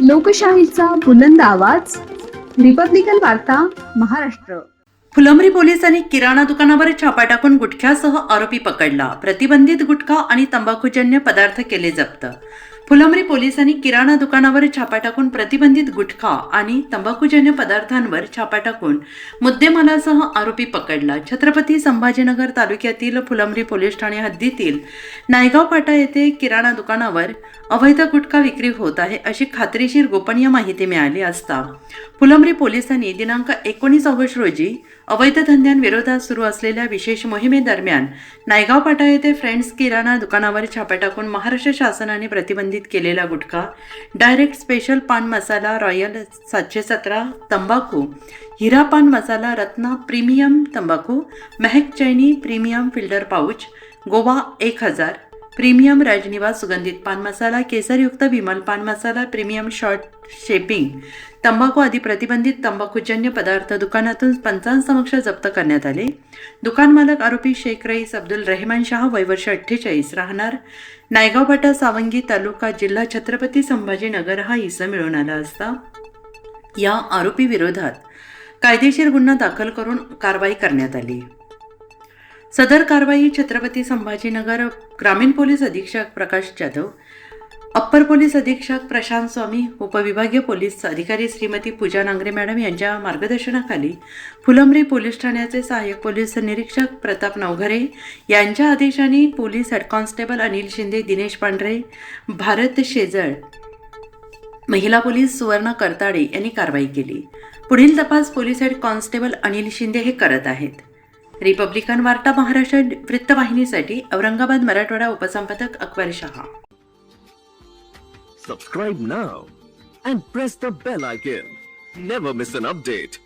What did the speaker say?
लोकशाहीचा बुलंद आवाज, रिपब्लिकन वार्ता, महाराष्ट्र. फुलंब्री पोलिसांनी किराणा दुकानावर छापा टाकून गुटख्यासह आरोपी पकडला. प्रतिबंधित गुटखा आणि तंबाखूजन्य पदार्थ केले जप्त. फुलंब्री पोलिसांनी किराणा दुकानावर छापा टाकून प्रतिबंधित गुटखा आणि तंबाखूजन्य पदार्थांवर छापा टाकून मुद्देमालासह आरोपी पकडला. छत्रपती संभाजीनगर तालुक्यातील फुलंब्री पोलीस ठाणे हद्दीतील नायगाव फाटा येथे किराणा दुकानावर अवैध गुटखा विक्री होत आहे अशी खात्रीशीर गोपनीय माहिती मिळाली असता फुलंब्री पोलिसांनी दिनांक 19 ऑगस्ट रोजी अवैध धंद्यांविरोधात सुरू असलेल्या विशेष मोहिमेदरम्यान नायगाव फाटा येथे फ्रेंड्स किराणा दुकानावर छापा टाकून महाराष्ट्र शासनाने प्रतिबंधित केलेला गुटखा, डायरेक्ट स्पेशल पान मसाला रॉयल 717 तंबाखू, हिरा पान मसाला रत्ना प्रीमियम तंबाखू, Mahak Chaini premium filter pouch, Goa 1000 premium Rajnivas सुगंधित पान मसाला, केसरयुक्त विमल पान मसाला, प्रीमियम शॉर्ट शेपिंग तंबाखू आदी प्रतिबंधित तंबाखूजन्य पदार्थ दुकानातून पंचांसमक्ष जप्त करण्यात आले. दुकान मालक आरोपी शेख रईस अब्दुल रहमान शाह वय वर्ष 48 राहणार नायगाव फाटा सावंगी तालुका जिल्हा छत्रपती संभाजीनगर हा इसम मिळून आला असता या आरोपी विरोधात कायदेशीर गुन्हा दाखल करून कारवाई करण्यात आली. सदर कारवाई छत्रपती संभाजीनगर ग्रामीण पोलीस अधीक्षक प्रकाश जाधव, अप्पर पोलीस अधीक्षक प्रशांत स्वामी, उपविभागीय पोलीस अधिकारी श्रीमती पूजा नांगरे मॅडम यांच्या मार्गदर्शनाखाली फुलंब्री पोलीस ठाण्याचे सहाय्यक पोलीस निरीक्षक प्रताप नवघरे यांच्या आदेशाने police head constable Anil Shinde, Dinesh Pandhare, Bharat शेजळ, महिला पोलीस सुवर्णा करताडे यांनी कारवाई केली. पुढील तपास police head constable Anil Shinde हे करत आहेत. रिपब्लिकन वार्ता Maharashtra वृत्तवाहिनीसाठी Aurangabad Marathwada उपसंपादक Akbar Shah. Subscribe now and press the bell icon. Never miss an update.